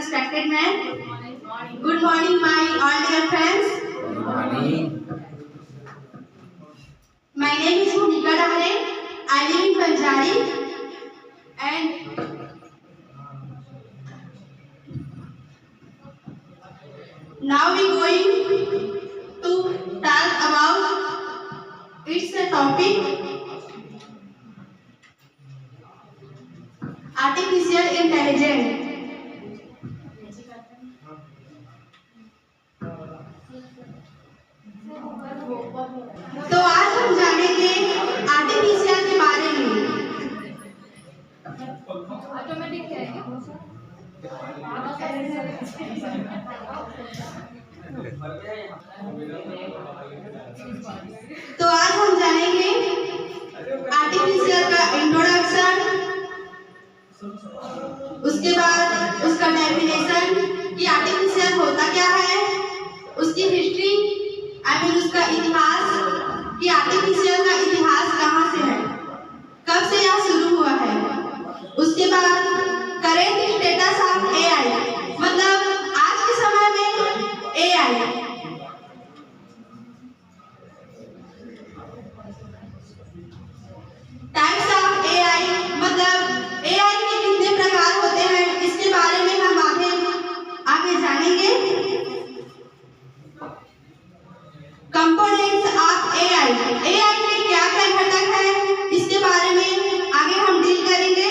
respected man. Good morning, my all dear friends. Good morning. My name is Bhumika Dahare. I live in Banjari, and now we going to talk about its topic artificial intelligence. तो आज हम जानेंगे artificial के बारे में। तो आज हम जानेंगे आर्टिफिशियल का इंट्रोडक्शन, उसके बाद उसका डेफिनेशन कि आर्टिफिशियल होता क्या है, उसकी हिस्ट्री उसका इतिहास कि आर्टिफिशियल का इतिहास कहाँ से है, कब से यह शुरू हुआ है। उसके बाद करेंट स्टेटस ऑफ एआई, मतलब आज के समय में एआई। टाइप्स ऑफ एआई, मतलब एआई के कितने प्रकार होते हैं, इसके बारे में हम आगे जानेंगे। कंपोनेंट्स ऑफ एआई, एआई में क्या क्या घटक है, इसके बारे में आगे हम डील करेंगे।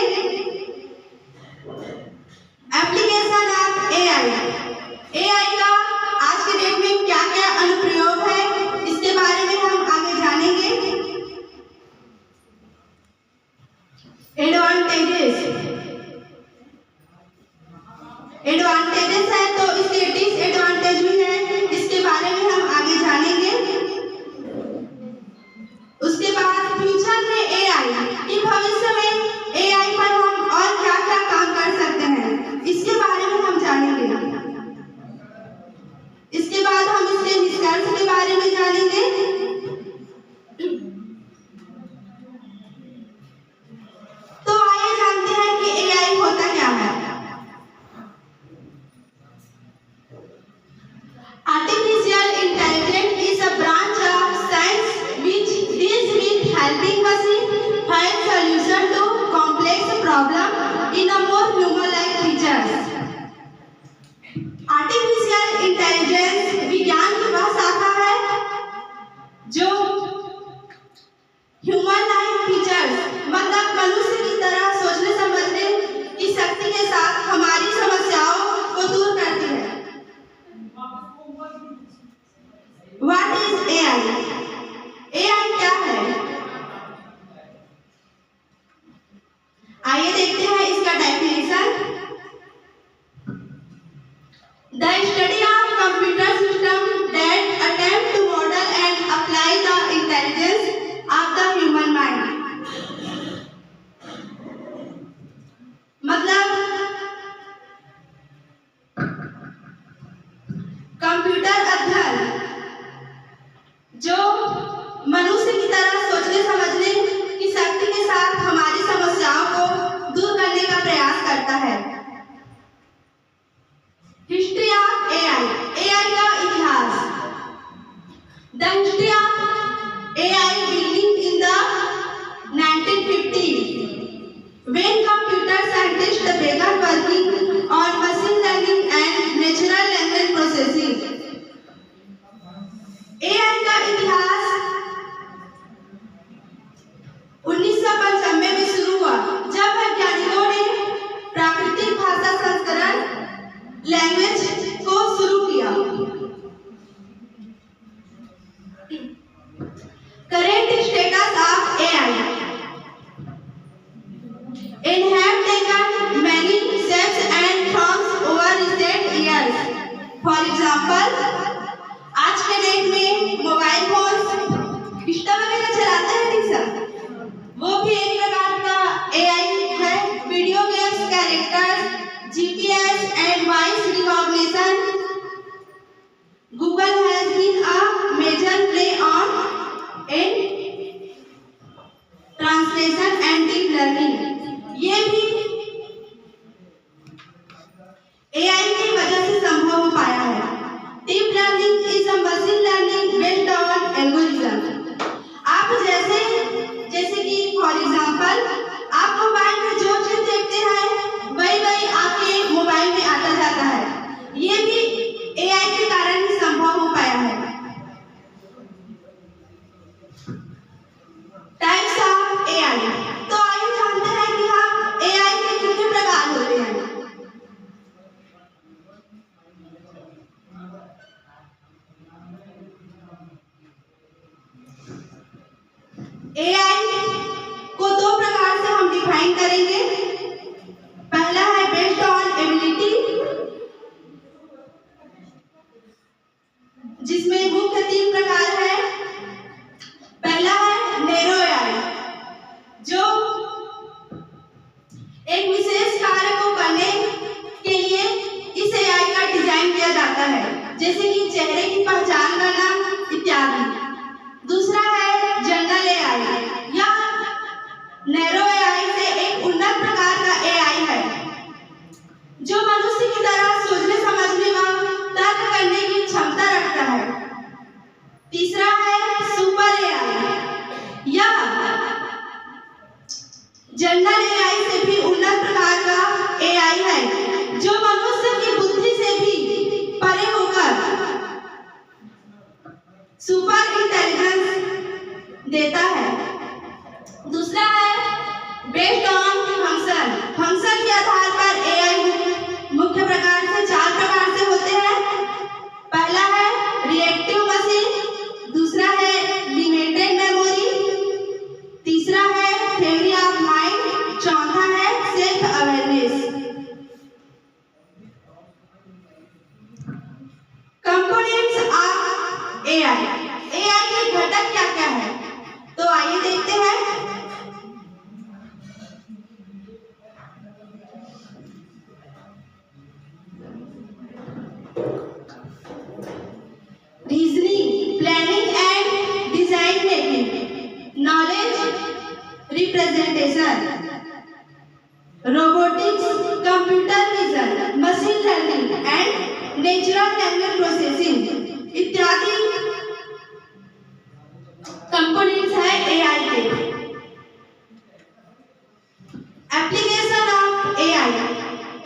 एप्लीकेशन ऑफ एआई, एआई का आज के डेट में क्या क्या अनुप्रयोग है, इसके बारे में हम आगे जानेंगे। एडवांटेजेस, एडवांटेजेस है तो इसके डिसएडवांटेज भी है, इसके बारे में हम आगे जानेंगे। उसके बाद फ्यूचर में एआई कि भविष्य में एआई पर हम और क्या क्या काम कर सकते हैं, इसके बारे में हम जानेंगे। इसके बाद हम इसके निष्कर्ष के बारे में जानेंगे। तो आइए जानते हैं कि एआई होता क्या है। Artificial intelligence is a branch of science which deals with helping machine find solution to complex problem in a more human-like features. Artificial intelligence विज्ञान की वह शाखा है जो human-like features, मतलब मनुष्य की तरह सोचने समझने की शक्ति के साथ हमारी समस्याओं को दूर करती है। What is AI? AI क्या है? आइए देखते हैं इसका definition. The study of computer system that attempt to model and apply the intelligence of the human mind. मतलब कंप्यूटर अध्ययन जो मनुष्य की तरह सोचने समझने की शक्ति के साथ हमारी समस्याओं को दूर करने का प्रयास करता है। हिस्ट्री ऑफ एआई, एआई का इतिहास। The history of AI beginning in the 1950s when computer scientists began working on machine learning and natural language processing. AI का इतिहास 1995 में शुरू हुआ जब वैज्ञानिकों ने प्राकृतिक भाषा संस्करण लैंग्वेज को शुरू किया। Current status of AI, it have taken many shapes and forms over recent years. For example, आज के डेट में मोबाइल फोन इंस्टा वगैरह चलाते हैं नहीं सर, वो भी एक प्रकार का एआई है। Video games, characters, GPS and voice recognition. Google has been a major play on in translation and deep learning. ये भी एआई की वजह से संभव हो पाया है। Deep learning is a machine learning based on algorithm. आप जैसे जैसे कि फॉर एग्जांपल आप मोबाइल में जो चीज देखते हैं वही आपके मोबाइल में आता जाता है। ये भी एआई के कारण ही संभव हो पाया है। Types of AI. तो आइए जानते हैं कि हम एआई के कितने प्रकार होते हैं। एआई को दो प्रकार से हम डिफाइन करेंगे। पहला है बेस्ड ऑन एबिलिटी, जिसमें मुख्य 3 प्रकार है। पहला है नैरो एआई, जो एक विशेष कार्य को करने के लिए इस एआई का डिजाइन किया जाता है, जैसे कि चेहरे की पहचान करना इत्यादि। दूसरा है जनरल एआई। यह नैरो एआई से एक उन्नत प्रकार का एआई है, जो मनुष्य की तरह सोचने समझने व तर्क करने की क्षमता रखता है। तीसरा है सुपर एआई। यह जनरल एआई से भी उन्नत प्रकार का एआई है, जो मनुष्य की बुद्धि से भी परे होकर सुपर इंटेलिजेंस देता है। दूसरा है बेस्ड ऑन फंक्शन। फंक्शन के आधार पर एआई मुख्य प्रकार से 4 प्रकार से होते हैं। पहला है रिएक्टिव मशीन, दूसरा है लिमिटेड मेमोरी, तीसरा है थ्योरी ऑफ माइंड, चौथा है self awareness. Components of AI. AI के घटक क्या क्या है, तो आइए देखते हैं। Reasoning, planning and design making, knowledge representation, robotics, computer vision, machine learning and natural language processing इत्यादि कंपोनेंट्स है एआई के। Application of AI.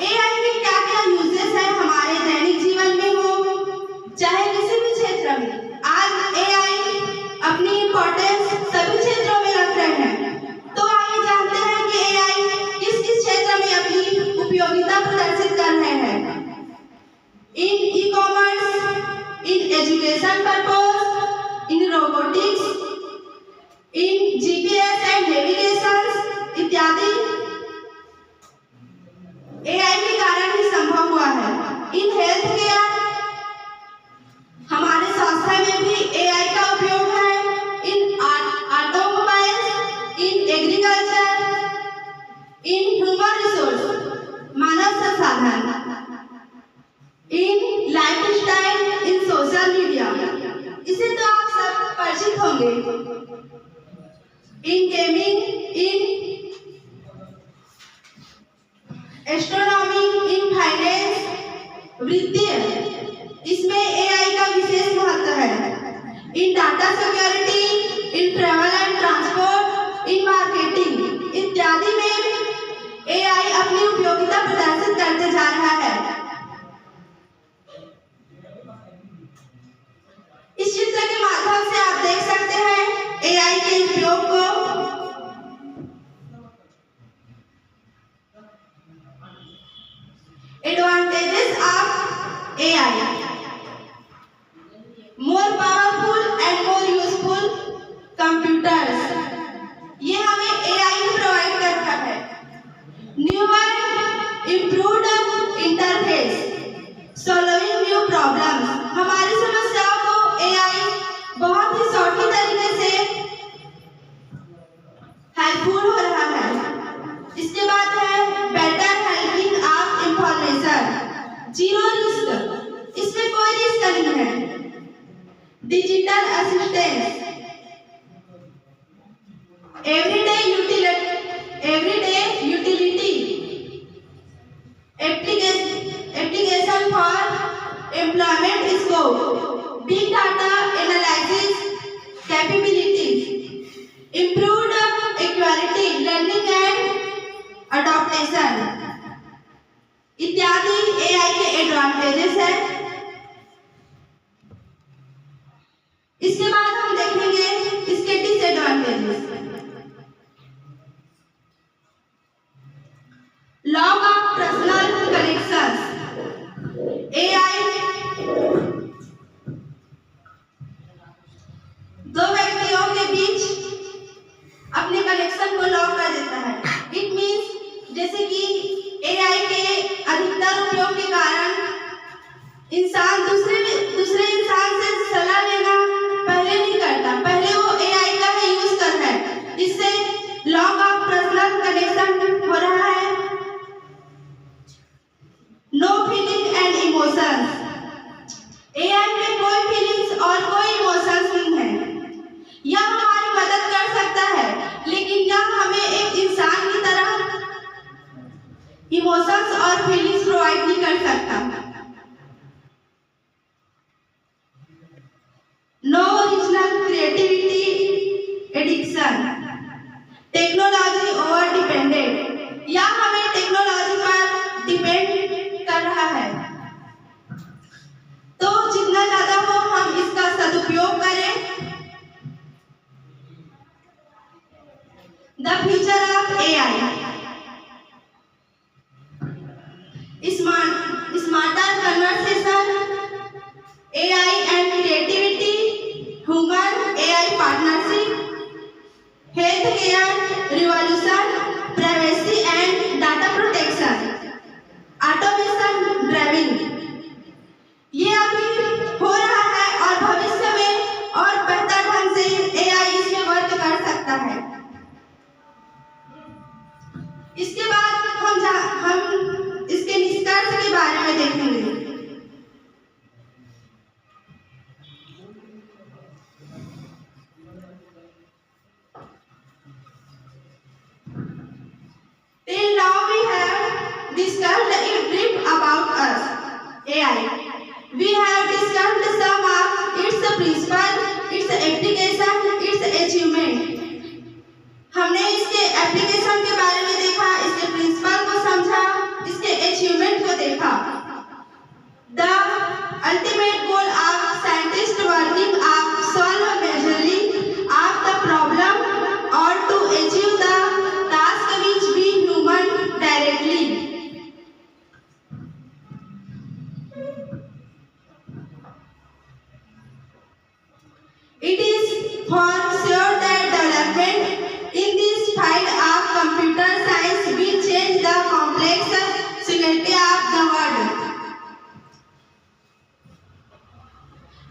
एआई के क्या क्या यूजेस है हमारे दैनिक जीवन में हो चाहे किसी भी क्षेत्र में। आज एआई अपनी इंपॉर्टेंस सभी क्षेत्रों में रख रहे हैं। तो आइए जानते हैं कि एआई किस किस क्षेत्र में अपनी उपयोगिता प्रदर्शित कर रहे हैं। In e commerce, in education purpose, in robotics, in GPS and navigation इत्यादि एआई के कारण ही संभव हुआ है। इन हेल्थ केयर, हमारे स्वास्थ्य में भी एआई का उपयोग है। In automobiles, in agriculture, in human resource मानव संसाधन, in lifestyle, in social media, इसे तो आप सब परिचित होंगे। In gaming, in astronomy, in finance, वित्तीय, इसमें एआई का विशेष महत्व है। In data security, in travel and transport, in marketing इत्यादि में एआई अपनी उपयोगिता प्रदर्शित करते जा रहा है। इस चित्र के माध्यम से आप देख सकते हैं एआई के उपयोग को। Advantages of AI. More powerful and more useful computers, ये हमें एआई ही प्रोवाइड करता है। Newer improved interface, solving new problems, हमारी समस्याओं को एआई बहुत ही सौखी तरीके से हेल्पफुल हो रहा है। इसके बाद है better helping of information, zero risk, इसमें कोई रिस्क नहीं है। Digital assistance, everyday utility, application deployment scope, big data analysis capabilities, improved equality learning and adaptation इत्यादि एआई के एडवांटेजेस हैं। इसके बाद हम देखेंगे इसके disadvantages. Log of personal connections, AI दो व्यक्तियों के बीच अपने कनेक्शन को लॉक कर देता है। इट मींस जैसे कि एआई के अधिकतर उपयोग के कारण इंसान दूसरे इंसान से सलाह लेना पहले नहीं करता, पहले वो एआई का ही यूज कर रहा है। इससे लॉग ऑफ पर्सनल कनेक्शन हो रहा है। No feeling and emotions, AI में कोई फीलिंग्स और कोई इमोशंस नहीं है। यह हमारी मदद कर सकता है, लेकिन यह हमें एक इंसान की तरह इमोशंस और फीलिंग्स प्रोवाइड नहीं कर सकता। No original creativity addiction, technology over dependent, या हमें टेक्नोलॉजी पर डिपेंड कर रहा है। तो जितना ज्यादा हो हम इसका सदुपयोग करें। The future of AI, smarter conversation, AI and creativity, human AI partnership, healthcare revolution, privacy and data protection, automation driving, ये अभी हो रहा है और भविष्य में और बेहतर ढंग से AI इसमें वर्क कर सकता है। इसके बाद हम इसके निष्कर्ष के बारे में देखेंगे। Till now we have discussed a brief about us, AI. We have discussed some of its principles, its application, its achievement. हमने इसके एप्लीकेशन के बारे में देखा, इसके प्रिंसिपल को समझा, इसके अचीवमेंट को देखा। The ultimate goal of scientist working of solve majorly of the problem और to achieve the task which be human directly. It is for sure that development in this field of computer science will change the complex reality of the world.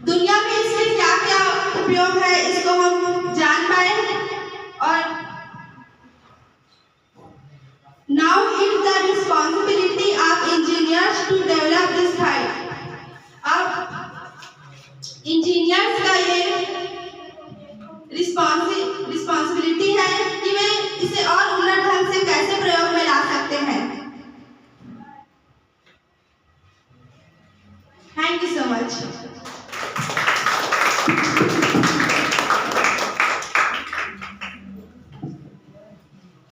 दुनिया में इसके क्या क्या उपयोग है इसको हम जान पाए। और now it's the responsibility of engineers to develop this field. अब इंजीनियर्स का ये